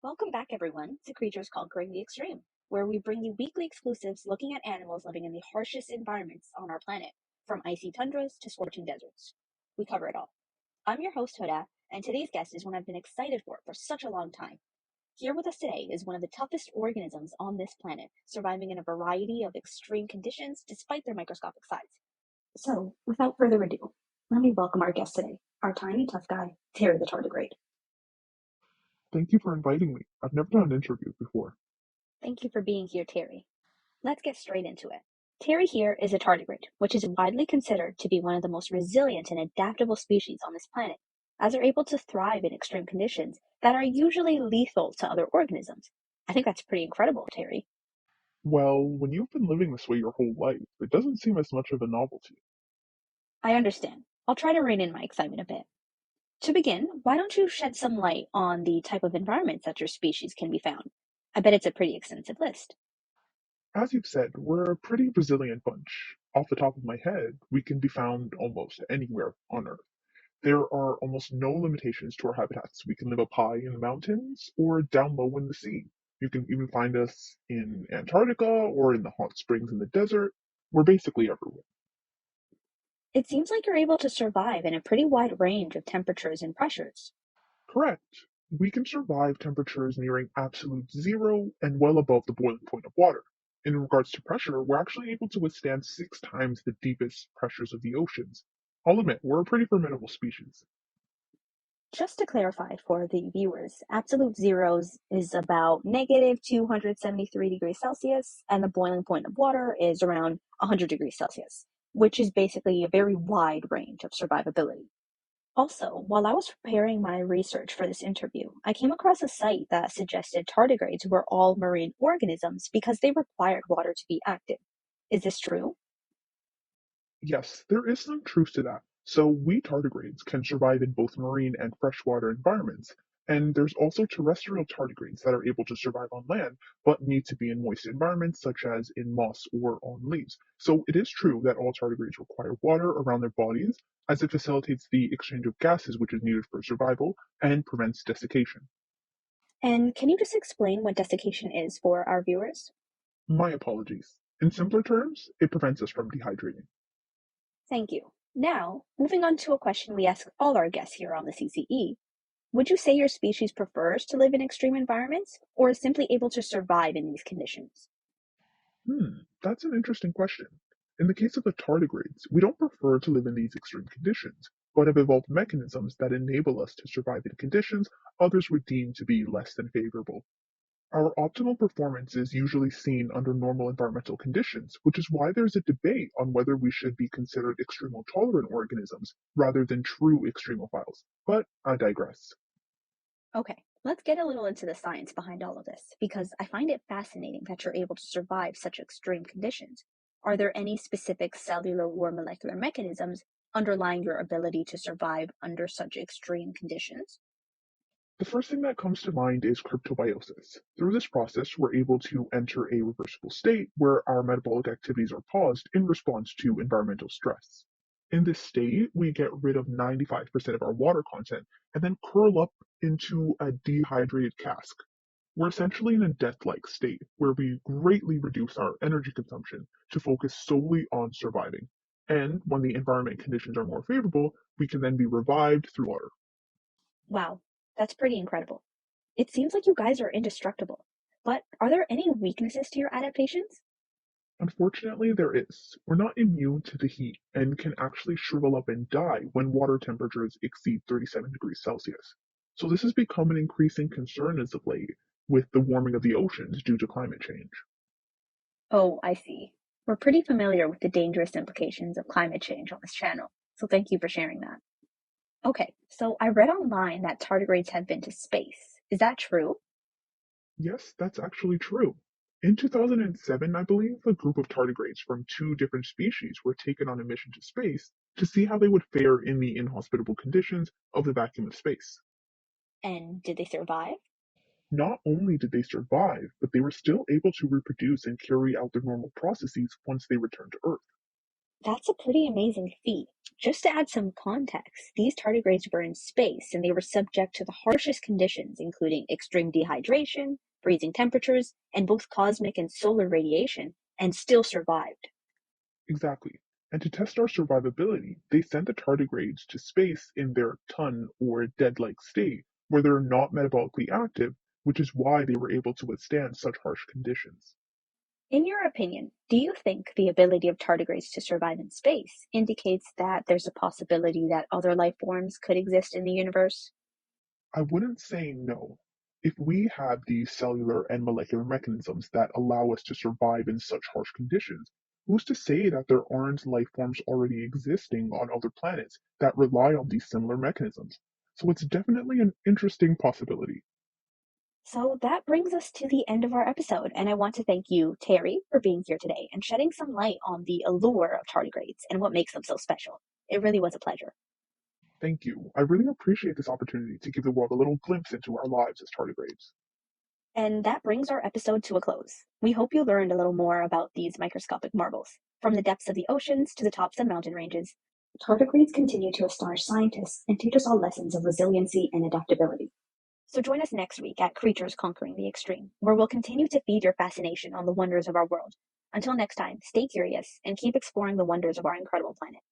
Welcome back, everyone, to Creatures Conquering the Extreme, where we bring you weekly exclusives looking at animals living in the harshest environments on our planet, from icy tundras to scorching deserts. We cover it all. I'm your host, Huda, and today's guest is one I've been excited for such a long time. Here with us today is one of the toughest organisms on this planet, surviving in a variety of extreme conditions despite their microscopic size. So, without further ado, let me welcome our guest today, our tiny tough guy, Terry the Tardigrade. Thank you for inviting me. I've never done an interview before. Thank you for being here, Terry. Let's get straight into it. Terry here is a tardigrade, which is widely considered to be one of the most resilient and adaptable species on this planet, as they're able to thrive in extreme conditions that are usually lethal to other organisms. I think that's pretty incredible, Terry. Well, when you've been living this way your whole life, it doesn't seem as much of a novelty. I understand. I'll try to rein in my excitement a bit. To begin, why don't you shed some light on the type of environments that your species can be found? I bet it's a pretty extensive list. As you've said, we're a pretty resilient bunch. Off the top of my head, we can be found almost anywhere on Earth. There are almost no limitations to our habitats. We can live up high in the mountains or down low in the sea. You can even find us in Antarctica or in the hot springs in the desert. We're basically everywhere. It seems like you're able to survive in a pretty wide range of temperatures and pressures. Correct. We can survive temperatures nearing absolute zero and well above the boiling point of water. In regards to pressure, we're actually able to withstand 6 times the deepest pressures of the oceans. I'll admit, we're a pretty formidable species. Just to clarify for the viewers, absolute zeros is about negative 273 degrees Celsius, and the boiling point of water is around 100 degrees Celsius, which is basically a very wide range of survivability. Also, while I was preparing my research for this interview, I came across a site that suggested tardigrades were all marine organisms because they required water to be active. Is this true? Yes, there is some truth to that. So we tardigrades can survive in both marine and freshwater environments. And there's also terrestrial tardigrades that are able to survive on land, but need to be in moist environments such as in moss or on leaves. So it is true that all tardigrades require water around their bodies, as it facilitates the exchange of gases which is needed for survival and prevents desiccation. And can you just explain what desiccation is for our viewers? My apologies. In simpler terms, it prevents us from dehydrating. Thank you. Now, moving on to a question we ask all our guests here on the CCE. Would you say your species prefers to live in extreme environments or is simply able to survive in these conditions? That's an interesting question. In the case of the tardigrades, we don't prefer to live in these extreme conditions, but have evolved mechanisms that enable us to survive in conditions others would deem to be less than favorable. Our optimal performance is usually seen under normal environmental conditions, which is why there's a debate on whether we should be considered extremo tolerant organisms rather than true extremophiles. But I digress. Okay, let's get a little into the science behind all of this because I find it fascinating that you're able to survive such extreme conditions. Are there any specific cellular or molecular mechanisms underlying your ability to survive under such extreme conditions? The first thing that comes to mind is cryptobiosis. Through this process, we're able to enter a reversible state where our metabolic activities are paused in response to environmental stress. In this state, we get rid of 95% of our water content and then curl up into a dehydrated cask. We're essentially in a death-like state where we greatly reduce our energy consumption to focus solely on surviving. And when the environment conditions are more favorable, we can then be revived through water. Wow, that's pretty incredible. It seems like you guys are indestructible. But are there any weaknesses to your adaptations? Unfortunately, there is. We're not immune to the heat and can actually shrivel up and die when water temperatures exceed 37 degrees Celsius. So this has become an increasing concern as of late with the warming of the oceans due to climate change. Oh, I see. We're pretty familiar with the dangerous implications of climate change on this channel, so thank you for sharing that. Okay, so I read online that tardigrades have been to space. Is that true? Yes, that's actually true. In 2007, I believe, a group of tardigrades from two different species were taken on a mission to space to see how they would fare in the inhospitable conditions of the vacuum of space. And did they survive? Not only did they survive, but they were still able to reproduce and carry out their normal processes once they returned to Earth. That's a pretty amazing feat. Just to add some context, these tardigrades were in space and they were subject to the harshest conditions, including extreme dehydration, freezing temperatures, and both cosmic and solar radiation, and still survived. Exactly. And to test our survivability, they sent the tardigrades to space in their ton or dead-like state, where they're not metabolically active, which is why they were able to withstand such harsh conditions. In your opinion, do you think the ability of tardigrades to survive in space indicates that there's a possibility that other life forms could exist in the universe? I wouldn't say no. If we have the cellular and molecular mechanisms that allow us to survive in such harsh conditions, who's to say that there aren't life forms already existing on other planets that rely on these similar mechanisms? So it's definitely an interesting possibility. So that brings us to the end of our episode, and I want to thank you, Terry, for being here today and shedding some light on the allure of tardigrades and what makes them so special. It really was a pleasure. Thank you. I really appreciate this opportunity to give the world a little glimpse into our lives as tardigrades. And that brings our episode to a close. We hope you learned a little more about these microscopic marvels. From the depths of the oceans to the tops of mountain ranges, tardigrades continue to astonish scientists and teach us all lessons of resiliency and adaptability. So join us next week at Creatures Conquering the Extreme, where we'll continue to feed your fascination on the wonders of our world. Until next time, stay curious and keep exploring the wonders of our incredible planet.